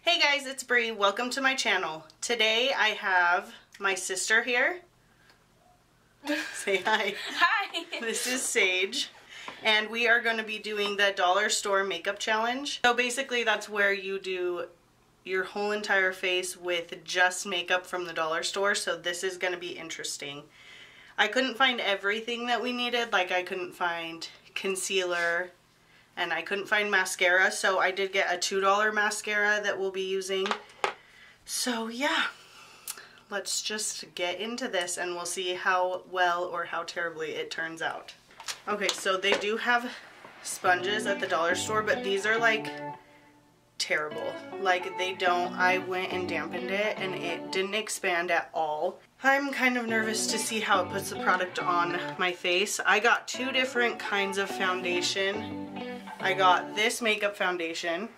Hey guys, it's Brie. Welcome to my channel. Today I have my sister here. Say hi. Hi. This is Sage. And we are going to be doing the dollar store makeup challenge. So basically that's where you do your whole entire face with just makeup from the dollar store. So this is going to be interesting. I couldn't find everything that we needed. Like I couldn't find concealer and I couldn't find mascara. So I did get a $2 mascara that we'll be using. So yeah, let's just get into this and we'll see how well or how terribly it turns out. Okay, so they do have sponges at the dollar store, but these are like terrible. Like they don't, I went and dampened it and it didn't expand at all. I'm kind of nervous to see how it puts the product on my face. I got two different kinds of foundation. I got this makeup foundation,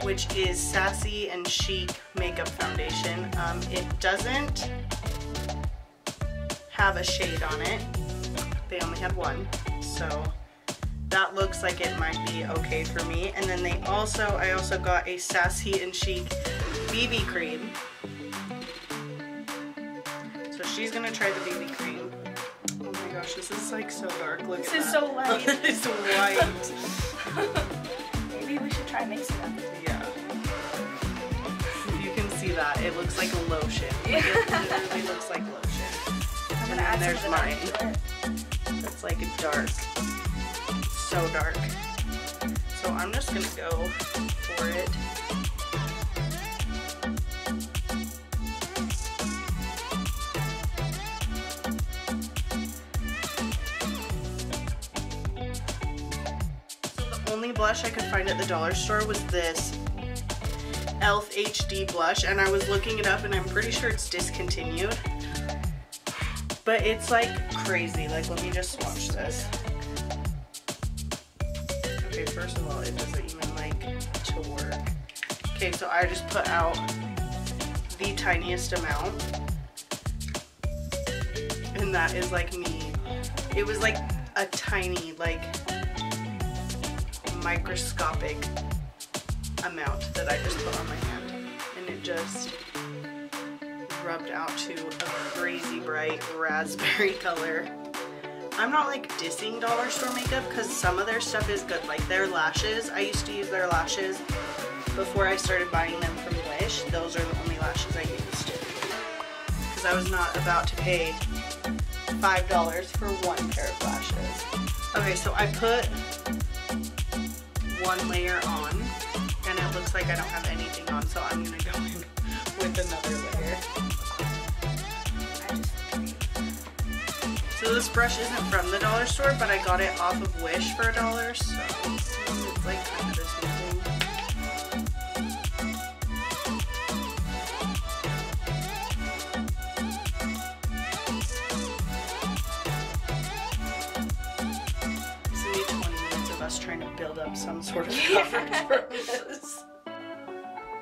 which is Sassy and Chic makeup foundation. It doesn't have a shade on it. They only had one, so that looks like it might be okay for me. And then I also got a Sassy and Chic BB cream. So she's gonna try the BB cream. Oh my gosh, this is like so dark. Look at that. This is so light. It's white. Maybe we should try mixing them. Yeah. You can see that. It looks like a lotion. It literally looks like lotion. And then there's mine. It's like dark. So dark. So I'm just gonna go for it. The only blush I could find at the dollar store was this e.l.f. HD blush, and I was looking it up and I'm pretty sure it's discontinued. But it's like crazy. Like, let me just swatch this. Okay, first of all, it doesn't even like to work. Okay, so I just put out the tiniest amount. And that is like me. It was like a tiny, like microscopic amount that I just put on my hand. And it just rubbed out to a crazy bright raspberry color. I'm not like dissing dollar store makeup because some of their stuff is good, like their lashes. I used to use their lashes before I started buying them from Wish. Those are the only lashes I used because I was not about to pay $5 for one pair of lashes. Okay, so I put one layer on and it looks like I don't have anything on, so I'm gonna go in with another layer. So this brush isn't from the dollar store, but I got it off of Wish for $1, so it's like kind of the same thing. This will be 20 minutes of us trying to build up some sort of coverage for this.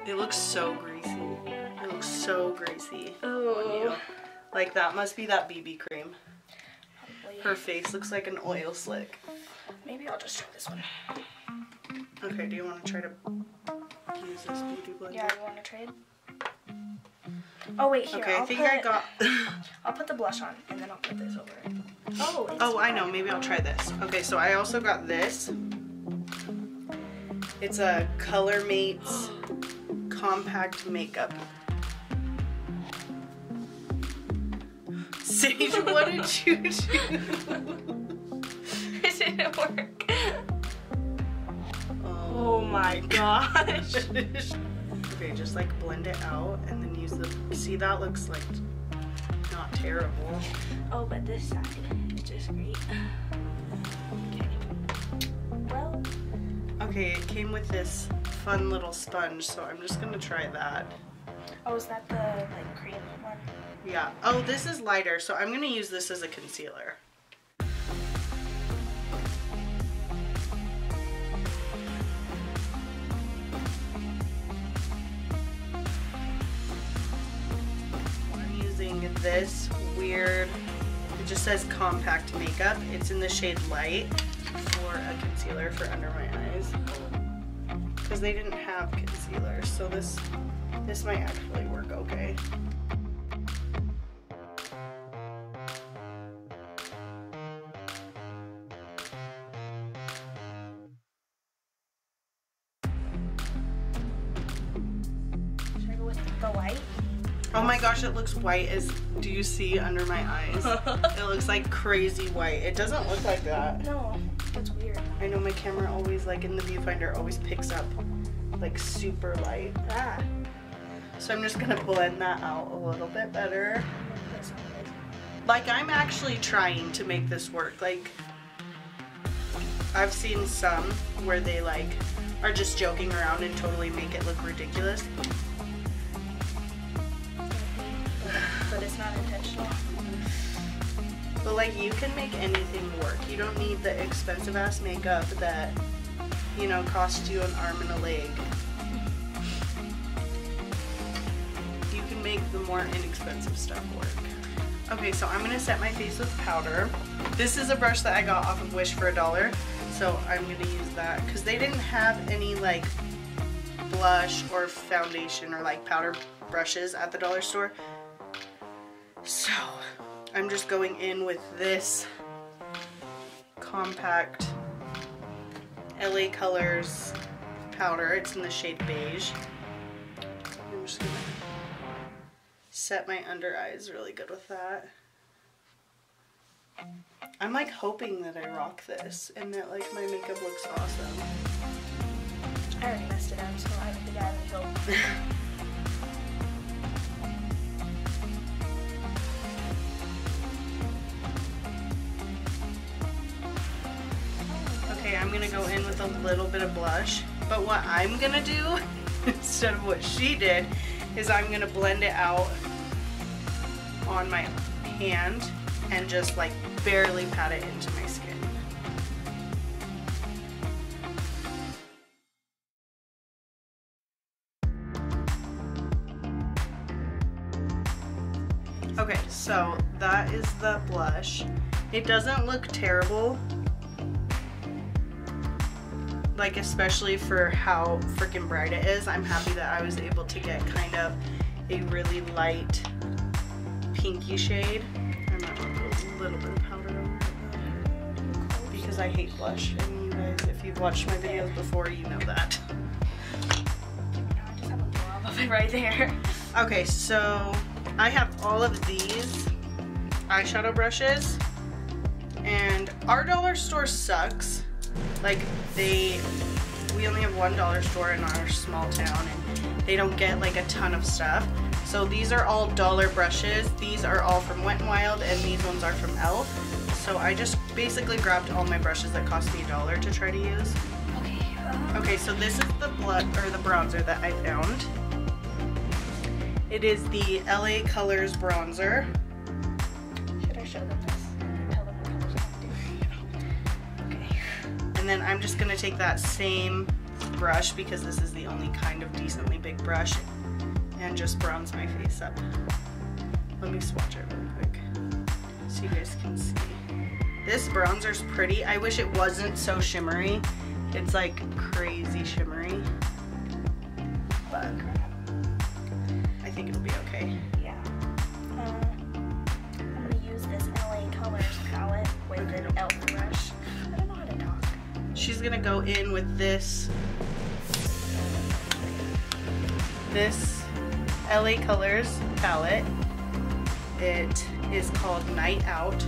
It looks so greasy. It looks so greasy on you. Like that must be that BB cream. Her face looks like an oil slick. Maybe I'll just try this one. Okay, do you want to try to use this beauty blender? Yeah, you want to trade? Oh wait, here. Okay, I got. I'll put the blush on and then I'll put this over it. Oh, I know. Maybe I'll try this. Okay, so I also got this. It's a Color Mates compact makeup. Sage, what did you do? It didn't work. Oh my gosh. Okay, just like blend it out and then use the, see, that looks like not terrible. Oh, but this side is just great. Okay. Well. Okay, it came with this fun little sponge, so I'm just gonna try that. Oh, is that the like cream one? Yeah. Oh, this is lighter, so I'm gonna use this as a concealer. I'm using this weird, it just says compact makeup. It's in the shade light for a concealer for under my eyes. because they didn't have concealer, so this might actually work okay. Should I go with the white? Oh my gosh, it looks white as, do you see under my eyes? It looks like crazy white. It doesn't look like that. No, that's weird. I know my camera always, like in the viewfinder, always picks up like super light. Ah. So I'm just gonna blend that out a little bit better. Like, I'm actually trying to make this work. Like, I've seen some where they like are just joking around and totally make it look ridiculous. But it's not intentional. But like, you can make anything work. You don't need the expensive ass makeup that, you know, costs you an arm and a leg. You can make the more inexpensive stuff work. Okay, so I'm gonna set my face with powder. This is a brush that I got off of Wish for $1, so I'm gonna use that because they didn't have any like blush or foundation or like powder brushes at the dollar store. So I'm just going in with this compact LA Colors powder. It's in the shade beige. I'm just gonna set my under eyes really good with that. I'm like hoping that I rock this and that like my makeup looks awesome. I already messed it up, so I don't think I have any hope. Okay, I'm gonna go in with a little bit of blush, but what I'm gonna do instead of what she did is I'm gonna blend it out on my hand and just like barely pat it into my skin. Okay, so that is the blush. It doesn't look terrible, like especially for how freaking bright it is. I'm happy that I was able to get kind of a really light pinky shade. I might want to put a little bit of powder over it because I hate blush, and you guys, if you've watched my videos before, you know that. I just have a blob of it right there. Okay, so I have all of these eyeshadow brushes, and our dollar store sucks. Like, we only have one dollar store in our small town, and they don't get like a ton of stuff. So these are all dollar brushes. These are all from Wet n Wild, and these ones are from e.l.f. So I just basically grabbed all my brushes that cost me $1 to try to use. Okay, so this is the bronzer that I found. It is the LA Colors bronzer. Should I show them this? Tell them what colors I have to. Okay. And then I'm just gonna take that same brush, because this is the only kind of decently big brush, and just bronze my face up. Let me swatch it really quick so you guys can see. This bronzer's pretty. I wish it wasn't so shimmery. It's like crazy shimmery, but I think it'll be okay. Yeah. I'm gonna use this LA Colors palette with an e.l.f. brush. I don't know how to talk. She's gonna go in with this LA Colors palette. It is called Night Out.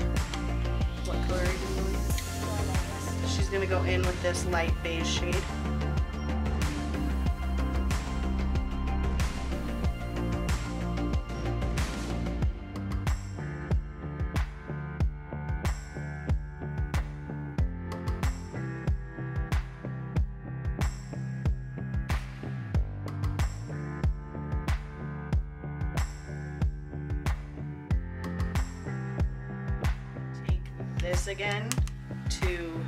What color are you gonna go with? She's gonna go in with this light beige shade. This again to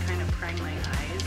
kind of prime my eyes.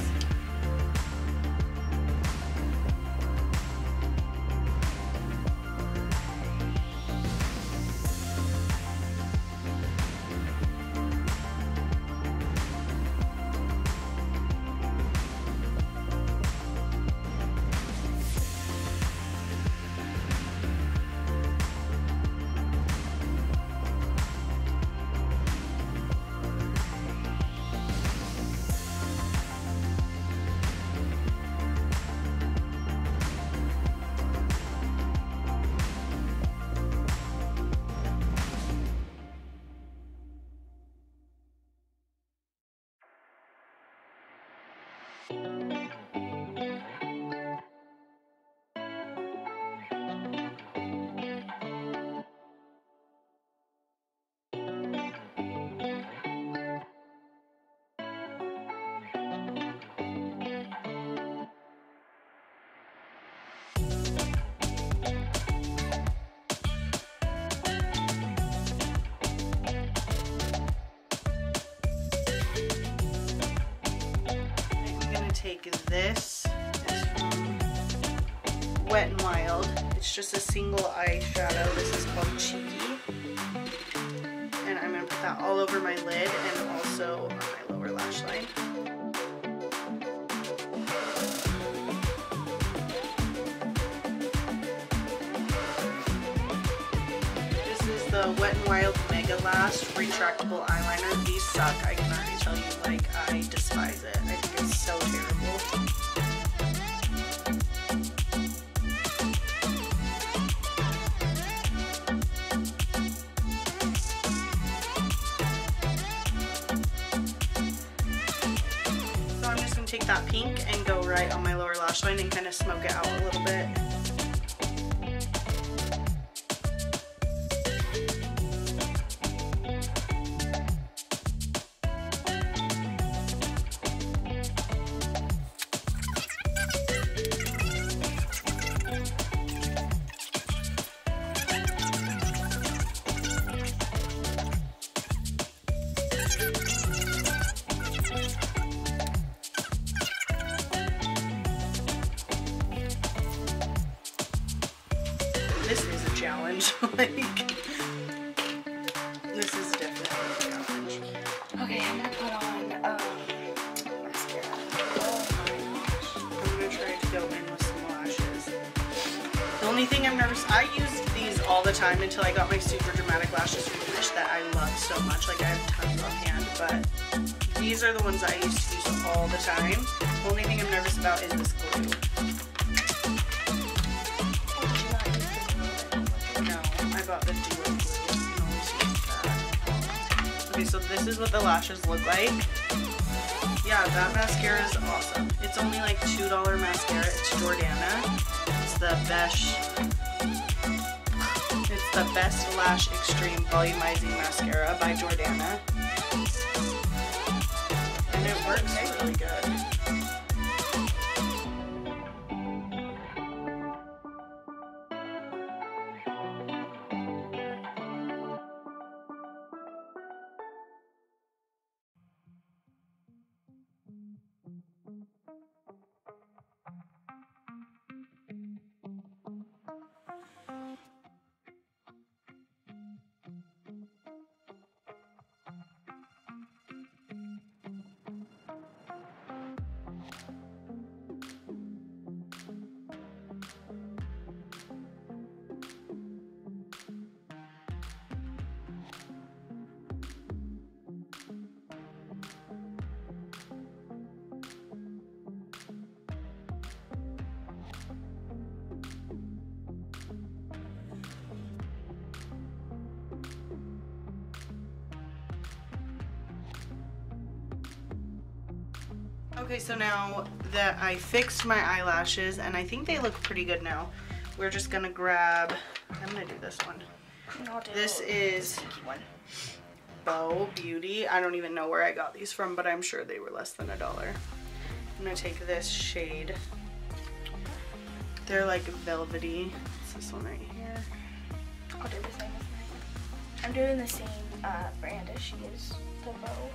Take this, it's from Wet n Wild. It's just a single eyeshadow. This is called Cheeky. And I'm going to put that all over my lid and also on my lower lash line. This is the Wet n Wild Mega Last Retractable Eyeliner. These suck, I can already tell you. Like, I despise it. I think it's so terrible. So I'm just going to take that pink and go right on my lower lash line and kind of smoke it out a little bit. This is a challenge. Like, this is definitely a challenge. Okay, I'm gonna put on mascara. Oh my gosh. I'm gonna try to go in with some lashes. The only thing I'm nervous, I used these all the time until I got my super dramatic lashes refinished that I love so much. Like, I have tons on hand, but these are the ones I used to use all the time. The only thing I'm nervous about is this glue. About the duo glue. Okay, so this is what the lashes look like. Yeah, that mascara is awesome. It's only like $2 mascara. It's Jordana. It's the Best Lash Extreme Volumizing Mascara by Jordana. And it works really good. Okay, so now that I fixed my eyelashes, and I think they look pretty good now, we're just gonna grab, I'm gonna do this one. This is Bow Beauty. I don't even know where I got these from, but I'm sure they were less than $1. I'm gonna take this shade. They're like velvety. It's this one right here. I'll do the same as mine. I'm doing the same brand as she is, the Bow.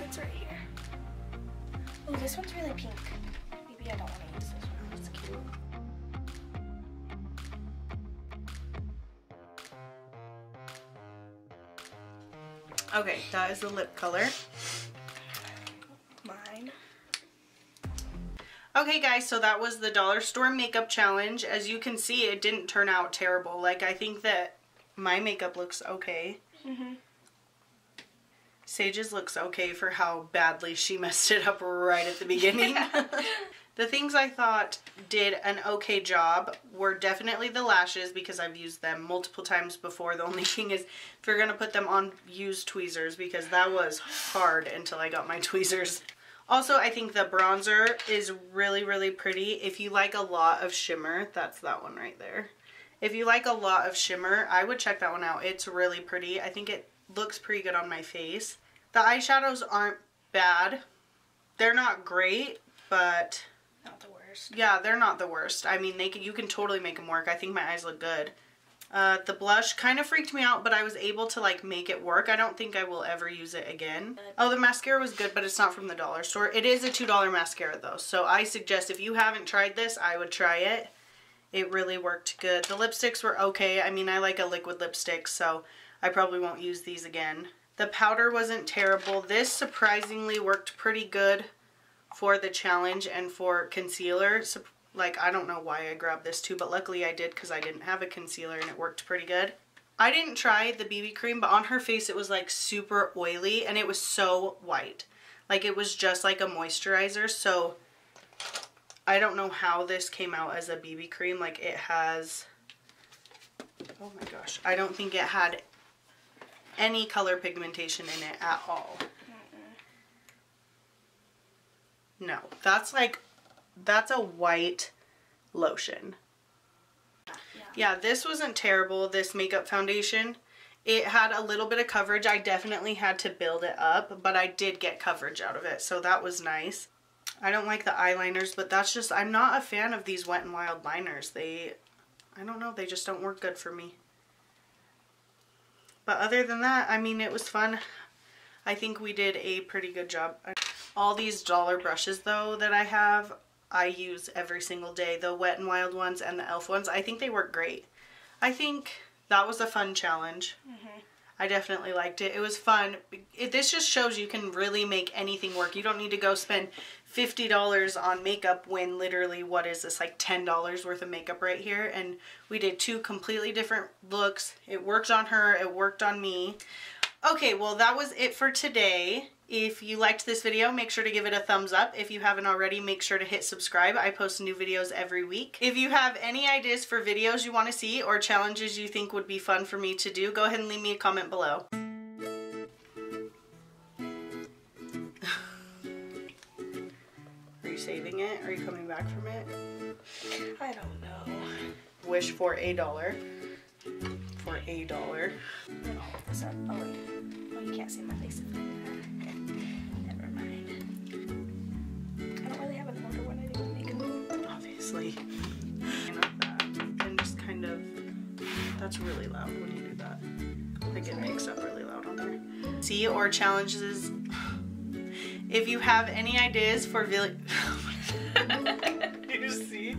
It's right here. Oh, this one's really pink. Maybe I don't want to use this one. It's cute. Okay, that is the lip color. Mine. Okay guys, so that was the dollar store makeup challenge. As you can see, it didn't turn out terrible. Like, I think that my makeup looks okay. Sage's looks okay for how badly she messed it up right at the beginning. The things I thought did an okay job were definitely the lashes, because I've used them multiple times before. The only thing is, if you're going to put them on, use tweezers, because that was hard until I got my tweezers. Also, I think the bronzer is really, really pretty. If you like a lot of shimmer, that's that one right there. If you like a lot of shimmer, I would check that one out. It's really pretty. I think it looks pretty good on my face. The eyeshadows aren't bad. They're not great, but not the worst. Yeah, they're not the worst. I mean, you can totally make them work. I think my eyes look good. The blush kind of freaked me out, but I was able to like make it work. I don't think I will ever use it again. Oh, the mascara was good, but it's not from the dollar store. It is a $2 mascara though, so I suggest if you haven't tried this, I would try it. It really worked good. The lipsticks were okay. I mean, I like a liquid lipstick, so I probably won't use these again. The powder wasn't terrible. This surprisingly worked pretty good for the challenge and for concealer. So, like, I don't know why I grabbed this too, but luckily I did because I didn't have a concealer and it worked pretty good. I didn't try the BB cream, but on her face it was like super oily and it was so white. Like, it was just like a moisturizer, so I don't know how this came out as a BB cream. Like, it has, oh my gosh, I don't think it had any color pigmentation in it at all. No, that's a white lotion. Yeah, this wasn't terrible, this makeup foundation. It had a little bit of coverage. I definitely had to build it up, but I did get coverage out of it, so that was nice. I don't like the eyeliners, but that's just, I'm not a fan of these Wet n Wild liners. I don't know, they just don't work good for me. But other than that, I mean, it was fun. I think we did a pretty good job. All these dollar brushes though that I have, I use every single day. The Wet n Wild ones and the e.l.f. ones, I think they work great. I think that was a fun challenge. I definitely liked it. It was fun. This just shows you can really make anything work. You don't need to go spend $50 on makeup when literally, what is this, like $10 worth of makeup right here. And we did two completely different looks. It worked on her, it worked on me. Okay, well that was it for today. If you liked this video, make sure to give it a thumbs up. If you haven't already, make sure to hit subscribe. I post new videos every week. If you have any ideas for videos you want to see or challenges you think would be fun for me to do, go ahead and leave me a comment below. Are you saving it? Are you coming back from it? I don't know. Wish for $1. For $1. No, what's up? Oh wait. Oh, you can't see my face. Never mind. I don't really have an order when I do makeup. Obviously. Like that. And just kind of, that's really loud when you do that. Like, it picks up really loud on there. See, or challenges. If you have any ideas for you see?